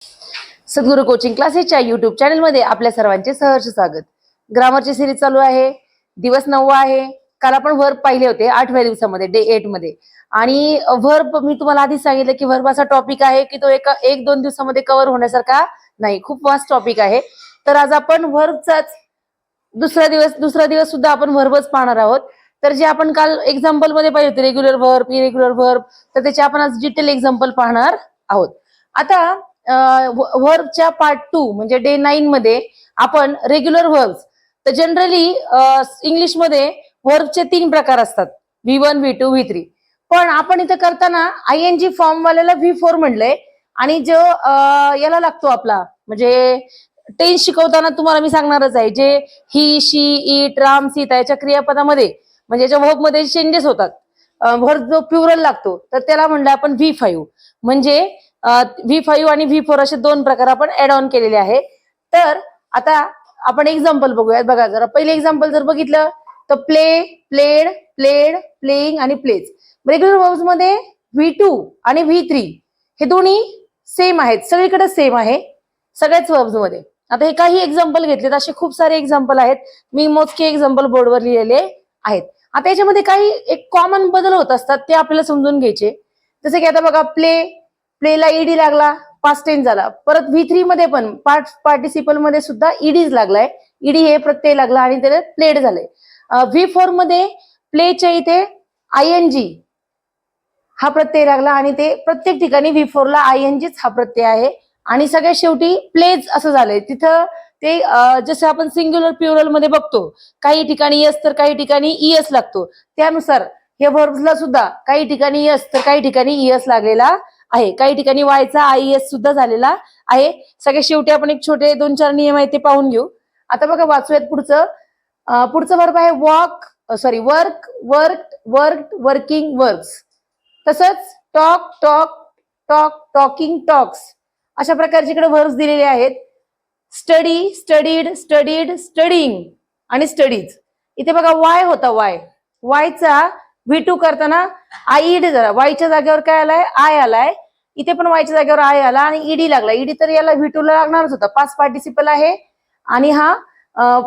सद्गुरू coaching क्लासेसच्या YouTube चॅनलमध्ये आपल्या सर्वांचे सहर्ष स्वागत. ग्रामरची सिरीज चालू आहे. दिवस 9 आहे. काल आपण वर्ब पाहिले होते 8व्या दिवसामध्ये डे 8 मध्ये. आणि वर्ब मी तुम्हाला आधीच सांगितलं की वर्ब असा टॉपिक आहे की तो एक दोन दिवसामध्ये कव्हर होण्यासारखा नाही, खूप वास्ट टॉपिक आहे. तर आज आपण वर्बचाच दुसरा दिवस सुद्धा आपण वर्बच पाहणार आहोत. तर जे आपण काल एक्झाम्पल मध्ये पाहिजे होते रेग्युलर वर्ब, इरेग्युलर वर्ब, तर त्याचे आपण आज डिटेल एक्झाम्पल पाहणार आहोत. आता वर्बच्या पार्ट 2 म्हणजे डे 9 मध्ये आपण रेग्युलर वर्ब्स. तर जनरली इंग्लिशमध्ये वर्बचे 3 प्रकार असतात, V1, V2, V3. पण आपण इथं करताना ING फॉर्म वाल्याला V4 म्हणलंय. आणि जो याला लागतो आपला म्हणजे टेन्स शिकवताना तुम्हाला मी सांगणारच आहे, जे ही, शी, इट, राम, सीता याच्या क्रियापदामध्ये म्हणजे याच्या वर्ब मध्ये चेंजेस होतात, वर्ब जो प्लुरल लागतो तर त्याला म्हणलं आपण V5. म्हणजे V5 आणि V4 असे 2 प्रकार आपण ऍड ऑन केलेले आहे. तर आता आपण एक्झाम्पल बघूयात. बघा जरा पहिले एक्झाम्पल जर बघितलं तर प्ले, प्लेड, प्लेड, प्लेइंग आणि प्लेज. रेग्युलर वर्ब्स मध्ये V2 आणि V3 हे दोन्ही सेम आहेत, सगळीकडे सेम आहे सगळ्याच वर्ब्स मध्ये. आता हे काही एक्झाम्पल घेतलेत, असे खूप सारे एक्झाम्पल आहेत. मी मोजके एक्झाम्पल बोर्डवर लिहिलेले आहेत. आता याच्यामध्ये काही एक कॉमन बदल होत असतात, ते आपल्याला समजून घ्यायचे. जसे की आता बघा प्लेला ईडी लागला, पास्ट टेन्स झाला. परत V3 मध्ये पण पार्टिसिपल मध्ये सुद्धा ईडीच लागलाय, ईडी हे प्रत्यय लागला आणि त्याला प्लेड झालंय. V4 मध्ये प्लेच्या इथे ING हा प्रत्यय लागला आणि ते प्रत्येक ठिकाणी V4 ला INGच हा प्रत्यय आहे. आणि सगळ्यात शेवटी प्लेज असं झालंय. तिथं ते जसं आपण सिंग्युलर प्लुरल मध्ये बघतो, काही ठिकाणी यस तर काही ठिकाणी इएस लागतो. त्यानुसार हे वर्ब्सला सुद्धा काही ठिकाणी यस तर काही ठिकाणी इएस लागलेला आहे. काही ठिकाणी वायचा IES सुद्धा झालेला आहे. सगळ्यात शेवटी आपण एक छोटे 2-4 नियम आहेत ते पाहून घेऊ. आता बघा वाचूयात पुढचं वर्ब आहे वर्क, वर्क्ड, वर्किंग, वर्क्स. तसंच टॉक, टॉकिंग, टॉक्स. अशा प्रकारचे इकडे वर्ब्स दिलेले आहेत. स्टडी, स्टडीड, स्टडीइंग आणि स्टडीज. इथे बघा वाय होता, वायचा V2 करताना आईड झाला, वायच्या जागेवर काय आलाय, आय आलाय. इथे पण वायच्या जागेवर आय आला आणि ईडी लागला. ईडी तर याला V2 ला लागणारच होता, पास्ट पार्टिसिपल आहे आणि हा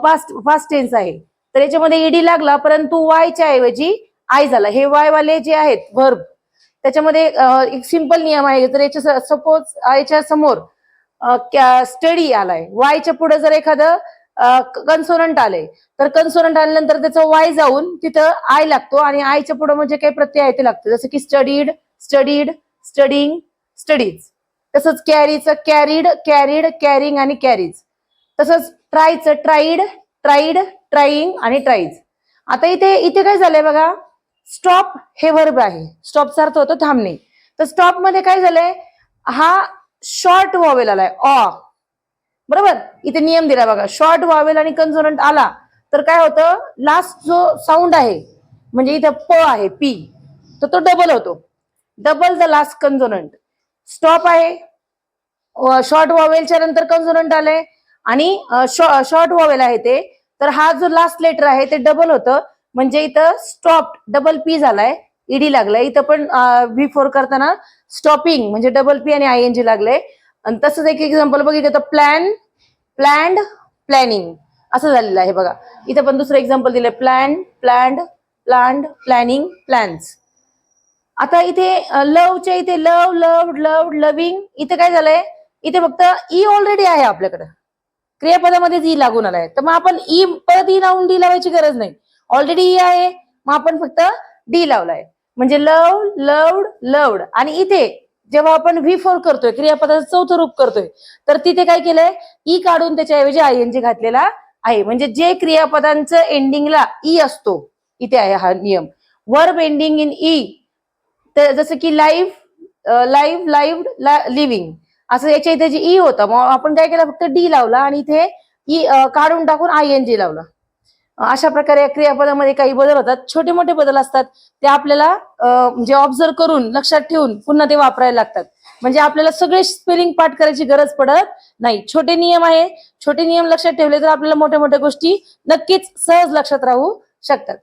पास्ट टेन्स आहे. तर याच्यामध्ये ईडी लागला, परंतु वायच्या ऐवजी आय झाला. हे वाय वाले जे आहेत वर्ब, त्याच्यामध्ये एक सिंपल नियम आहे. तर याच्या सपोज आयच्या समोर स्टडी आलाय, वायच्या पुढे जर एखादं कन्सोनंट आलंय तर कन्सोनंट आल्यानंतर त्याचं वाय जाऊन तिथं आय लागतो आणि आयच्या पुढे म्हणजे काही प्रत्यय आहे ते लागतो. जसं की स्टडीड, स्टडीइंग, स्टडीज. तसंच कॅरीचं कॅरीड, कॅरिंग आणि कॅरीज. तसंच ट्रायचं ट्राईड, ट्राईंग आणि ट्राईज. आता इथे काय झालंय बघा, स्टॉप हे वर्ब आहे. स्टॉपचा अर्थ होतो थांबणे. तर स्टॉप मध्ये काय झालंय, हा शॉर्ट वॉवेल आलाय बरोबर. इथे नियम दिला बघा, शॉर्ट वॉवेल आणि कन्सोनंट आला तर काय होतं, लास्ट जो साऊंड आहे म्हणजे इथं प आहे पी, तर तो डबल होतो. Double the last consonant. Stop आहे, शॉर्ट वॉवेलच्या नंतर कन्सोनंट आलंय आणि शॉर्ट वॉवेल आहे ते, तर हा जो लास्ट लेटर आहे ते डबल होतं. म्हणजे इथं स्टॉप डबल पी झालाय, ईडी लागलाय. इथं पण V4 करताना स्टॉपिंग म्हणजे डबल पी आणि ING लागले. आणि तसंच एक एक्झाम्पल बघितलं तर प्लॅन्ड, प्लॅनिंग असं झालेलं आहे बघा. इथं पण दुसरं एक्झाम्पल दिलंय, प्लॅन्ड, प्लॅनिंग, प्लॅन्स. आता इथे लवच्या इथे लव्ड, लव्हिंग. इथे काय झालंय, इथे फक्त ई ऑलरेडी आहे आपल्याकडे, क्रियापदामध्येच ई लागून आलाय. तर मग आपण परत ई लावून डी लावायची गरज नाही, ऑलरेडी ई आहे, मग आपण फक्त डी लावलाय. म्हणजे लव्ड. आणि इथे जेव्हा आपण V4 करतोय, क्रियापदाचं चौथं रूप करतोय, तर तिथे काय केलंय, ई काढून त्याच्याऐवजी ING घातलेला आहे. म्हणजे जे क्रियापदांचं एंडिंगला ई असतो, इथे आहे हा नियम. वर्ब एंडिंग इन ई, तर जसं की लाईव्ड, लिव्हिंग असं याच्या इथे जे ई होता, मग आपण काय केलं, फक्त डी लावला आणि इथे ई काढून टाकून ING लावला. अशा प्रकारे क्रियापदामध्ये काही बदल होतात, छोटे मोठे बदल असतात. ते आपल्याला म्हणजे ऑब्झर्व करून लक्षात ठेवून पुन्हा ते वापरायला लागतात. म्हणजे आपल्याला सगळे स्पेलिंग पाठ करायची गरज पडत नाही. छोटे नियम आहे, छोटे नियम लक्षात ठेवले तर आपल्याला मोठ्या मोठ्या गोष्टी नक्कीच सहज लक्षात राहू शकतात.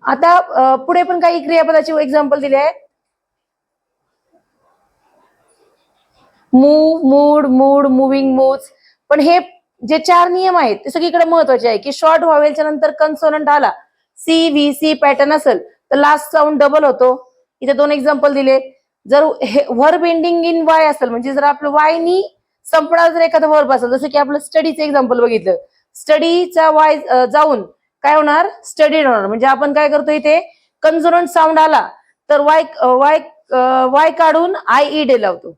आता पुढे पण काही क्रियापदाचे एक्झाम्पल दिले आहेत. Move, mood, mood, moving, moves. पण हे जे 4 नियम आहेत ते सगळीकडे महत्वाचे आहे की शॉर्ट व्हावेलच्या नंतर कन्सोनंट आला, सी व्ही सी पॅटर्न असेल तर लास्ट साऊंड डबल होतो. इथे 2 एक्झाम्पल दिले. जर व्हर्ब एंडिंग इन वाय असेल म्हणजे जर आपलं वाय नी संपणार जर एखादं व्हर्ब असेल, जसं की आपलं स्टडीचं एक्झाम्पल बघितलं, स्टडीचा वाय जाऊन काय होणार, स्टडीड होणार. म्हणजे आपण काय करतो इथे कन्सोनंट साऊंड आला तर वाय वाय वाय काढून आय ई डे लावतो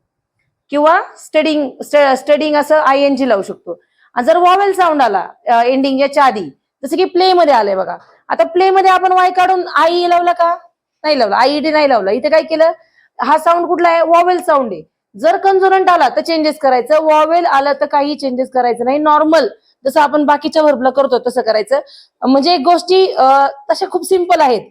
किंवा स्टडिंग असं आय एन जी लावू शकतो. जर वॉवेल साऊंड आला एंडिंग याच्या आधी, जसं की प्ले मध्ये आलंय बघा, आता प्ले मध्ये आपण वाय काढून आय लावला का, नाही लावला, आय डी नाही लावला. इथे काय केलं, हा साऊंड कुठला आहे, वॉवेल साऊंड आहे. जर कन्सोनंट आला तर चेंजेस करायचं, वॉवेल आलं तर काही चेंजेस करायचं नाही, नॉर्मल जसं आपण बाकीच्या व्हर्बला करतो तसं करायचं. म्हणजे गोष्टी तशा खूप सिंपल आहेत,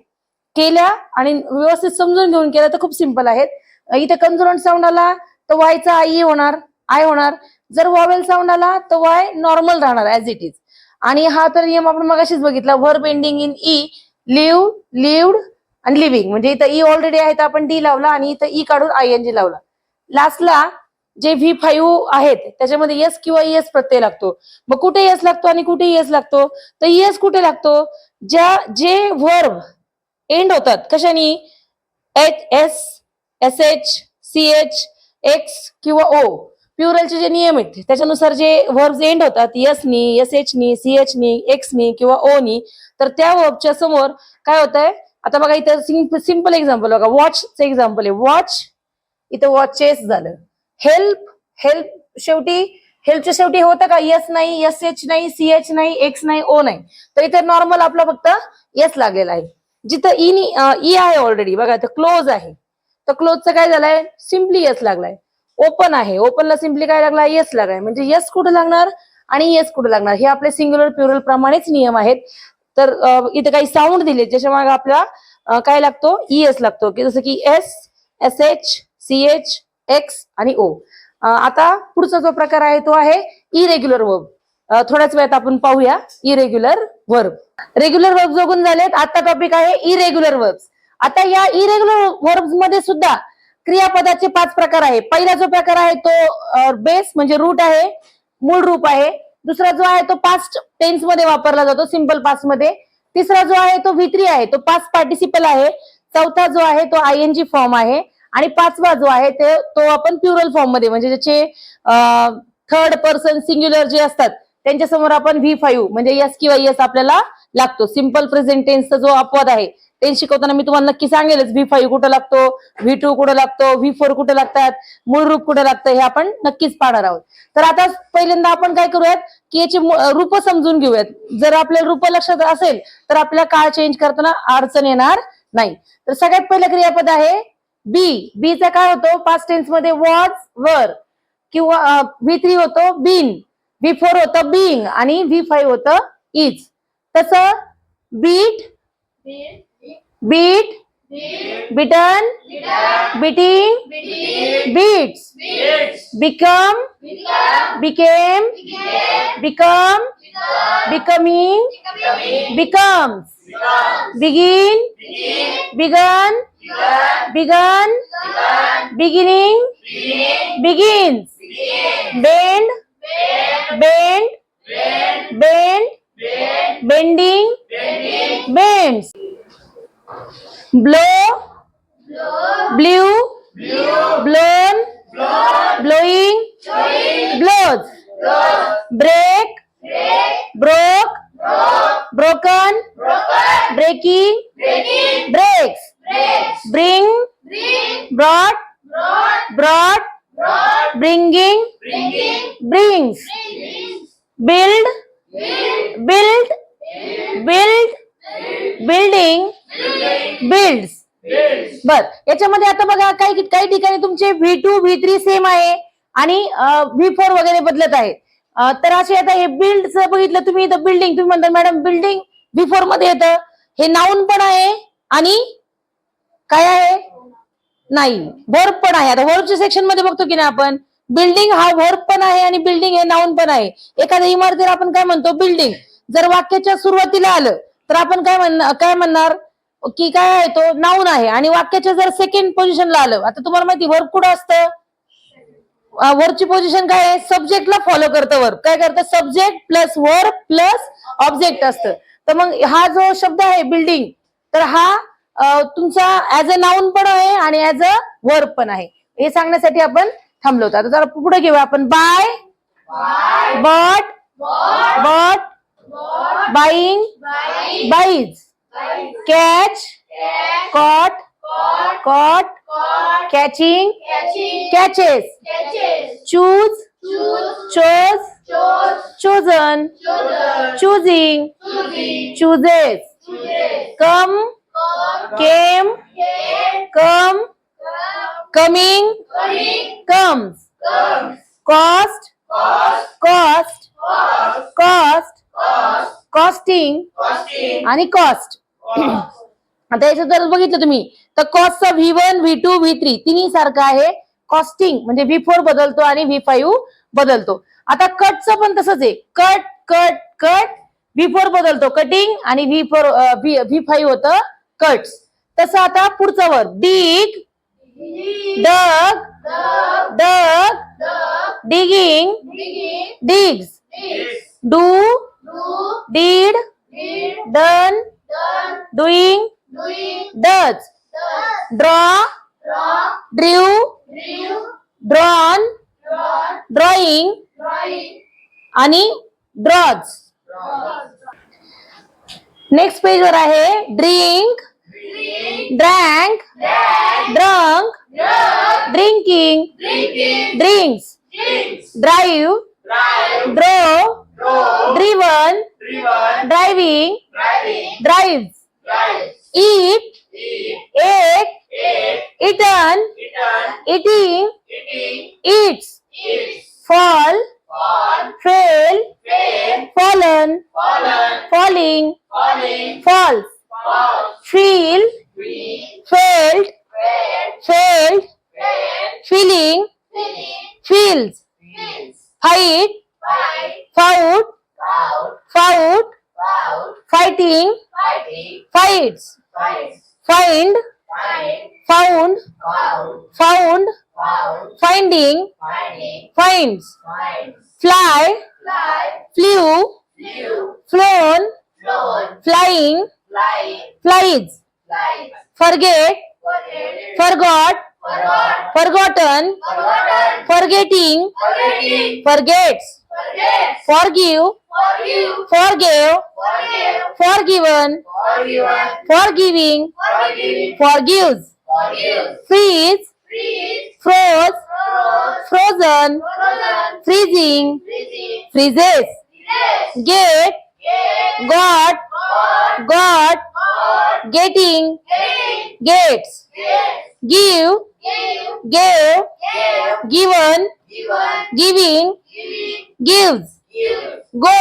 केल्या आणि व्यवस्थित समजून घेऊन केल्या तर खूप सिंपल आहेत. इथे कन्सोनंट साऊंड आला तर वायचा आय होणार, आय होणार. जर वॉवेल साऊंड आला तर वाय नॉर्मल राहणार ऍज इट इज. आणि हा तर नियम आपण मगाशीच बघितला, verb ending in E, live, lived आणि लिव्हिंग. म्हणजे इथं ई ऑलरेडी आहे तर आपण डी लावला आणि इथं ई काढून आय एन जी लावला. लास्टला जे V5 आहेत त्याच्यामध्ये यस किंवा एस प्रत्यय लागतो. मग कुठे यस लागतो आणि कुठे एस लागतो, तर एस कुठे लागतो, जे व्हर्ब एंड होतात कशानी, H S, S H, C H, X किंवा ओ, प्युरलचे जे नियम आहेत त्याच्यानुसार जे व्हर्ब्स एंड होतात यस नी, एस एच नी, सी एच नी, एक्स नी किंवा ओ नी, तर त्या व्हर्बच्या समोर काय होत आहे. आता बघा इथं सिंपल एक्झाम्पल बघा, वॉचचं एक्झाम्पल आहे, वॉच, इथं वॉचेस झालं. हेल्प, हेल्प शेवटी, हेल्पच्या शेवटी होतं का, यस नाही, एस एच नाही, सी एच नाही, एक्स नाही, ओ नाही, तर इथे नॉर्मल आपला फक्त यस लागलेला आहे. जिथं ई आहे ऑलरेडी बघा, तर क्लोज आहे, तर क्लोजचं काय झालंय, सिम्पली यस लागलाय. ओपन आहे, ओपनला सिम्पली काय लागला, यस लागलाय. म्हणजे यस कुठे लागणार आणि येस कुठे लागणार, हे आपले सिंग्युलर प्युरल प्रमाणेच नियम आहेत. तर इथे काही साऊंड दिले ज्याच्या मागे आपला काय लागतो, ईएस लागतो, की जसं की S, S H, C H, X आणि ओ. आता पुढचा जो प्रकार आहे तो आहे इरेग्युलर वर्ब. थोड्याच वेळात आपण पाहूया इरेग्युलर वर्ब. रेग्युलर वर्ब जोगून झालेत, आता टॉपिक आहे इरेग्युलर वर्ब्स. आता या इरेग्युलर वर्ब्स मध्ये सुद्धा क्रियापदाचे 5 प्रकार आहे. पहिला जो प्रकार आहे तो बेस म्हणजे रूट आहे, मूळ रूप आहे. दुसरा जो आहे तो पास्ट टेन्स मध्ये वापरला जातो, सिंपल पास्ट मध्ये. तिसरा जो आहे तो V3 आहे, तो पास्ट पार्टिसिपल आहे. चौथा जो आहे तो आयएनजी फॉर्म आहे. आणि पाचवा जो आहे तो आपण प्युरल फॉर्म मध्ये, म्हणजे ज्याचे थर्ड पर्सन सिंग्युलर जे असतात त्यांच्या समोर आपण V5 म्हणजे यस किंवा येस आपल्याला लागतो. सिंपल प्रेझेंट टेन्सचा जो अपवाद आहे टेन्स शिकवताना मी तुम्हाला नक्की सांगेलच, V5 कुठं लागतो, V2 कुठं लागतो, V4 कुठं लागतात, मूळ रूप कुठं लागतं, हे आपण नक्कीच पाहणार आहोत. तर आता पहिल्यांदा आपण काय करूयात की याची रूप समजून घेऊयात. जर आपल्याला रूप लक्षात असेल तर आपल्याला काळ चेंज करताना अडचण येणार नाही. तर सगळ्यात पहिलं क्रियापद आहे बी. बीचा काय होतो, पास्ट टेन्स मध्ये वॉज, वर, किंवा V3 होतो बीन, V4 होतं बीइंग आणि V5 होतं इज. तसं beat, beat, beaten, beating, beats, become, became, become, becoming, becomes, begin, began, begun, beginning, begins, bend, bend, bend, bending, bends, blow, blew, blown, blowing, blows, break, broke, broken, breaking, breaks, bring, brought, brought, bringing, brings, build, build, build, building, builds. बर, याच्यामध्ये आता बघा काही ठिकाणी तुमचे V2 V3 same आहे आणि V4 वगैरे बदलत आहे. तर असे आता हे बिल्डचं बघितलं तुम्ही, इथं बिल्डिंग तुम्ही म्हणता मॅडम बिल्डिंग V4 मध्ये येतं. हे नाऊन पण आहे आणि काय आहे, नाही वर्ब पण आहे. आता वर्बच्या सेक्शन मध्ये बघतो की नाही आपण, बिल्डिंग हा वर्ब पण आहे आणि बिल्डिंग हे नाऊन पण आहे. एखाद्या इमारतीला आपण काय म्हणतो, बिल्डिंग. जर वाक्याच्या सुरुवातीला आलं तर आपण काय म्हणणार की काय आहे, तो नाऊन आहे. आणि वाक्याच्या जर सेकंड पोझिशनला आलं, आता तुम्हाला माहिती वर्ब कुठं असतं, वर्बची पोझिशन काय आहे, सब्जेक्टला फॉलो करतं वर्ब. काय करतं, subject plus verb plus object असतं. तर मग हा जो शब्द आहे बिल्डिंग, तर हा तुमचा ऍज अ नाउन पण आहे आणि ऍज अ वर्ब पण आहे. हे सांगण्यासाठी आपण थांबलो होतो. आता जरा पुढे घेऊया आपण. Buy, bought, buying, buys, catch, caught, catching, catches, choose, chose, chosen, choosing, chooses, come, came, come, coming, comes, cost, cost, costing आणि कॉस्ट. आता याच्यात जर बघितलं तुम्ही तर कॉस्टचा V1, V2, V3 तिन्ही सारखं आहे. कॉस्टिंग म्हणजे V4 बदलतो आणि V5 बदलतो. आता कटचं पण तसंच आहे. कट, कट, कट, V4 बदलतो कटिंग आणि V5 होतं कट्स. तसं आता पुढचं verb dig, dug, digging, digs, do, did, done, doing, does, draw, drew, drawn, drawing आणि ड्रॉज. नेक्स्ट पेज वर आहे drink, drank, drunk, drinking, drinks, drive, drove, driven, driving, drives, eat, ate, eaten, eating, eats, fall, fail, fallen, falling, falls, feel, felt, failed, feeling, feels, fight, fought, fighting, fights, find, found, finding, finds, fly, flew, flown, flying, flies, forget, forgot, forgotten, forgetting, forgets, forgive, forgave, forgiven, forgiving, forgives, freeze, froze, frozen, freezing, freezes, get, got, getting, gets, give, gave, given, giving, gives, go,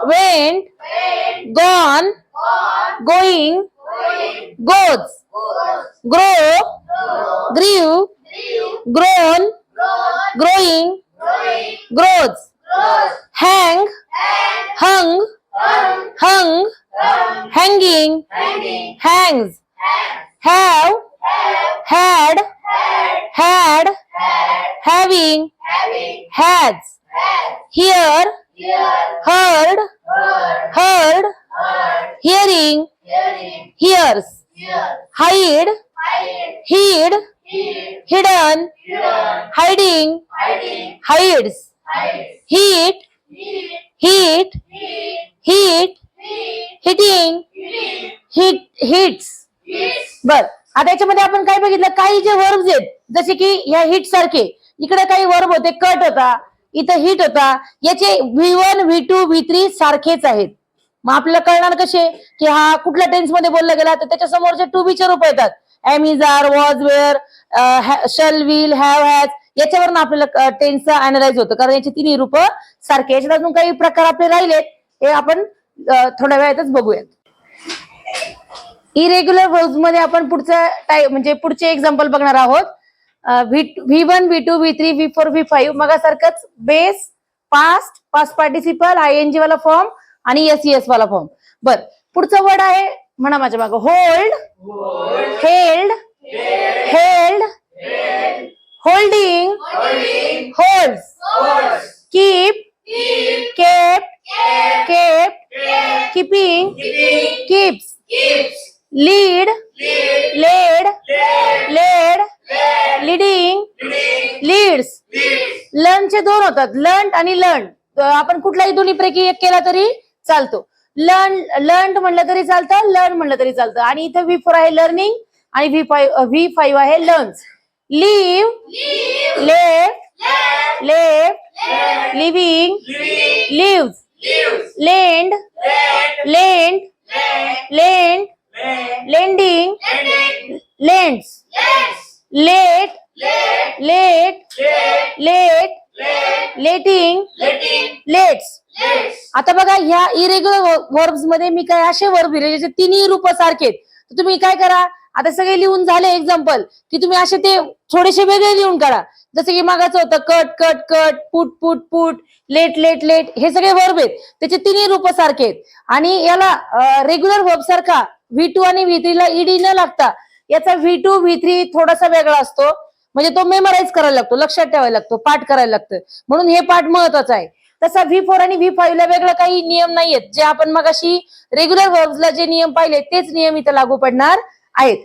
went, gone, going, goes, grow, grew, grown, growing, grows, hang, hung, hanging, hangs, have, had, having, has, hear, heard, hearing, hears, hide, hid, hidden, hiding, hides, heat, heat, hitting, hits. बर, आता याच्यामध्ये आपण काय बघितलं, काही जे verbs आहेत जसे की ह्या हिट सारखे, इकडे काही वर्ब होते, कट होता, इथं हिट होता, याचे V1, V2, V3 सारखेच आहेत. मग आपल्याला कळणार कसे की हा कुठल्या टेन्स मध्ये बोलला गेला, तर त्याच्या समोरचे टू बी चे रूप येतात. Am, is, are, was, were, shall, will, have, has, याच्यावरून आपल्याला टेन्सचं अनालाइज होतं, कारण याची तिन्ही रूप सारखे. याच्यात अजून काही प्रकार आपले राहिलेत, ते आपण थोड्या वेळातच बघूयात. इरेग्युलर वर्ब्स मध्ये आपण म्हणजे पुढचे एक्झाम्पल बघणार आहोत. V1, V2, V3, V4, V5 मगासारखंच base, past, past participle, ING वाला फॉर्म आणि SES वाला फॉर्म. बर, पुढचा वर्ड आहे, म्हणा माझ्या मागं, hold, held, held, holding, holds, keep, kept, keeping, keeps, lead, led, leading, leads. लर्नचे दोन होतात, लर्न आणि लर्न. आपण कुठलाही दोन्हीपैकी एक केला तरी चालतो. लर्न म्हणलं तरी चालतं, लर्न म्हणलं तरी चालतं. आणि इथं V4 आहे लर्निंग आणि V5 आहे learns. Live, left, living, lives, lend, lending, lends, let, letting, lets. आता बघा ह्या इरेग्युलर वर्ब्स मध्ये मी काय असे वर्ब दिले ज्याचे तिन्ही रूप सारखे आहेत. तर तुम्ही काय करा, आता सगळे लिहून झाले एक्झाम्पल की तुम्ही असे ते थोडेसे वेगळे लिहून काढा. जसं की मागाचं होतं कट, पुट, लेट, हे सगळे वर्ब आहेत, त्याचे तिन्ही रूप सारखे आहेत. आणि याला रेग्युलर वर्ब सारखा V2 आणि V3 ला ईडी न लागता याचा V2 V3 थोडासा वेगळा असतो. म्हणजे तो मेमोराईज करायला लागतो, लक्षात ठेवायला लागतो, पाठ करायला लागतं. म्हणून हे पाठ महत्वाचं आहे. तसा V4 आणि V5 ला वेगळं काही नियम नाहीयेत. जे आपण मगाशी रेग्युलर वर्ब्सला जे नियम पाहिले तेच नियम इथं लागू पडणार आहेत.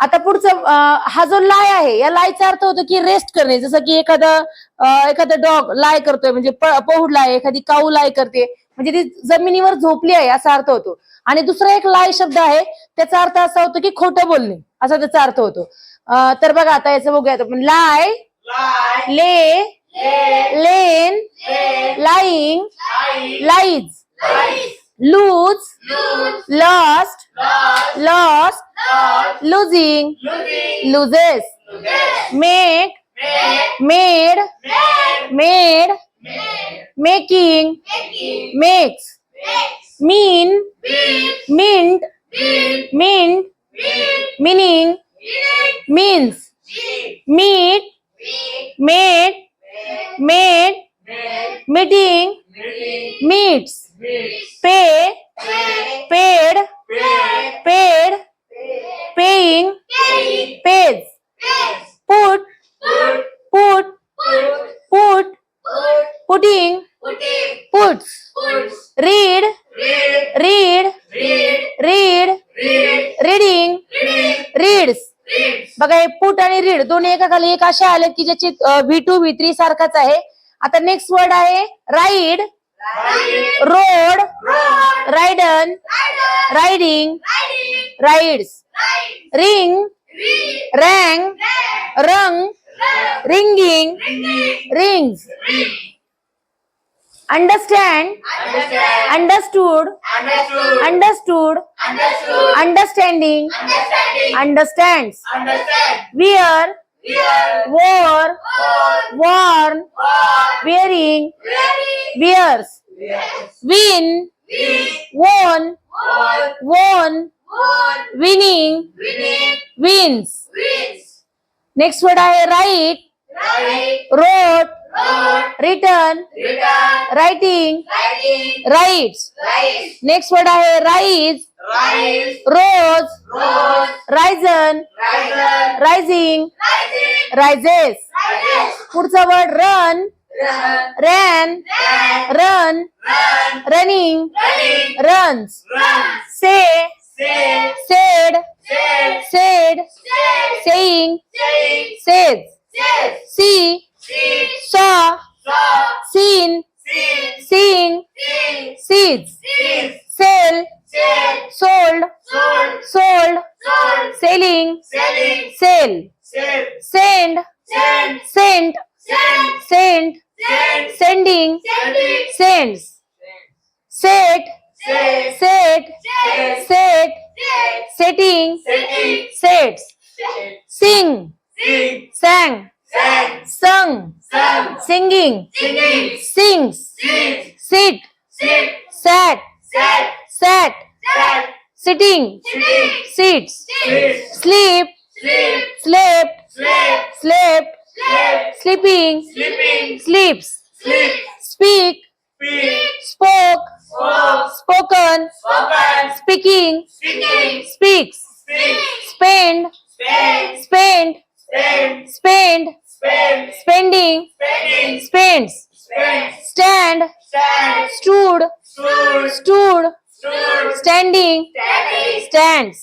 आता पुढचं हा जो लाय आहे या लायचा अर्थ होतो की रेस्ट करणे. जसं की एखादा डॉग लाय करतोय म्हणजे पहुडला आहे, एखादी काऊ लाय करते म्हणजे ती जमिनीवर झोपली आहे असा अर्थ होतो. आणि दुसरा एक लाय शब्द आहे त्याचा अर्थ असा होतो की खोटं बोलणे असा त्याचा अर्थ होतो. तर बघा आता याचं बघूयात आपण. Lie, lay, lain, lying, lies, lose, lost, losing, loses, make, made, making, makes, mean, mint, meaning, means, meet, made, meeting, meets, pay, paid, paying, pays, put, putting, puts, read, reading, reads. बघा हे put आणि read दोन्ही एका खाली एक अशा आले की ज्याची V2 V3 सारखाच आहे. आता नेक्स्ट वर्ड आहे ride, rode, ridden, riding, rides, ring, rang, rung, ringing, rings, understand, understood, understanding, understands, wear, wore, worn, wearing, wears, win, won, winning, wins. Next word आहे write, wrote, written, writing, writes. Next word आहे rise, rose, risen, rising, rises. पुढचा word run, ran, run, running, runs, say, said, saying, says, see, saw, seen, seeing, seeds, sell, sold, selling, sell, send, sent, sending, sends, set, setting, sets, sing, sang, sung, singing, sings, sit, sat, sitting, sits, sleep, slept, sleeping, sleeps, speak, spoke, spoken, speaking, speaks, spend, spent, spend, spending, spends, stand, stood, stood, standing, stands,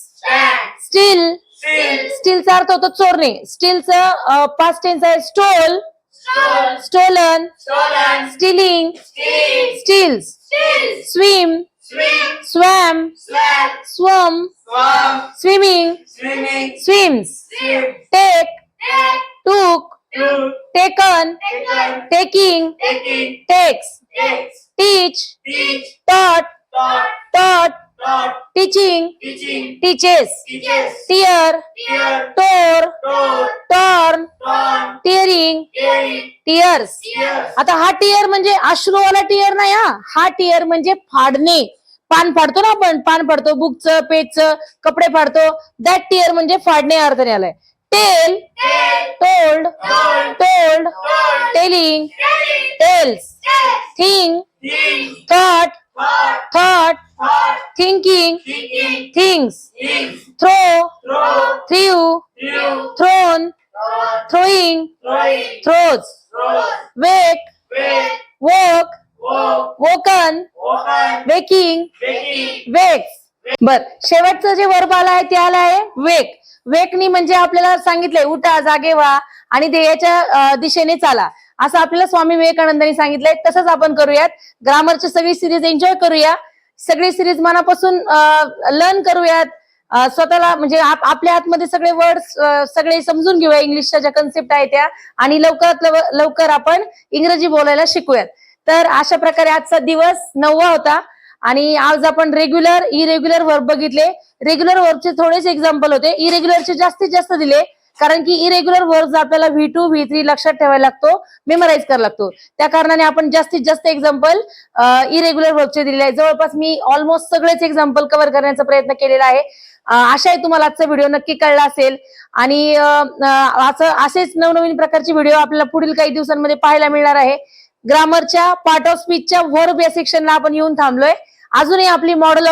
still, स्टीलचा अर्थ होतो चोरणे. स्टीलचं past tense आहे stole, stolen, stealing, steals, swim, swam, swum, swimming, swims, take, took, taken, taking, takes, teach, taught, taught, teaching, teaches, tear, tore, torn, tearing, tears. आता हा tear म्हणजे अश्रूवाला tear नाही, हा टिअर म्हणजे फाडणे. पान फाडतो ना आपण, पान फाडतो, बुकचं, पेजचं, कपडे फाडतो, दॅट टिअर म्हणजे फाडणे अर्थाने आलाय. Tell, told, told, telling, tells, think, thought, thought, thinking, thinks, throw, threw, thrown, throwing, throws, wake, woke, woken, waking, wax. बर, शेवटचं जे वर्ब आला आहे ते आला आहे वेक. वेकनी म्हणजे आपल्याला सांगितलंय उठा, जागे व्हा आणि ध्येयाच्या दिशेने चाला, असं आपल्याला स्वामी विवेकानंदांनी सांगितलंय. तसंच आपण करूयात. ग्रामरची सगळी सिरीज एन्जॉय करूया, सगळी सिरीज मनापासून लर्न करूयात. स्वतःला म्हणजे आपल्या आतमध्ये सगळे वर्ड्स सगळे समजून घेऊया, इंग्लिशच्या ज्या कन्सेप्ट आहेत त्या, आणि लवकरात लवकर आपण इंग्रजी बोलायला शिकूयात. तर अशा प्रकारे आजचा दिवस 9वा होता आणि आज आपण रेग्युलर, इरेग्युलर वर्ब बघितले. रेग्युलर वर्बचे थोडेच एक्झाम्पल होते, इरेग्युलरचे जास्तीत जास्त दिले, कारण की इरेग्युलर वर्ब आपल्याला V2 V3 लक्षात ठेवायला लागतो, मेमोराईज करायला लागतो. त्या कारणाने आपण जास्तीत जास्त एक्झाम्पल इरेग्युलर वर्बचे दिलेले आहे. जवळपास मी ऑलमोस्ट सगळेच एक्झाम्पल कव्हर करण्याचा प्रयत्न केलेला आहे. आशा आहे तुम्हाला आजचा व्हिडिओ नक्की कळला असेल आणि असेच नवनवीन प्रकारचे व्हिडिओ आपल्याला पुढील काही दिवसांमध्ये पाहायला मिळणार आहे. ग्रामरच्या पार्ट ऑफ स्पीचच्या वर्ब या सेक्शनला आपण येऊन थांबलोय. अजूनही आपली मॉडेल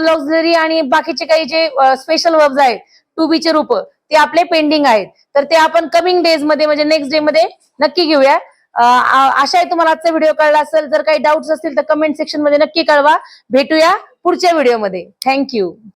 ऑक्झिलरी आणि बाकीचे काही जे स्पेशल वर्ब्स आहेत टू बी चे रूप ते आपले पेंडिंग आहेत. तर ते आपण कमिंग डेज मध्ये म्हणजे नेक्स्ट डे मध्ये नक्की घेऊया. आशा आहे तुम्हाला आजचा व्हिडिओ कळला असेल. जर काही डाऊट्स असतील तर कमेंट सेक्शन मध्ये नक्की कळवा. भेटूया पुढच्या व्हिडिओमध्ये. थँक्यू.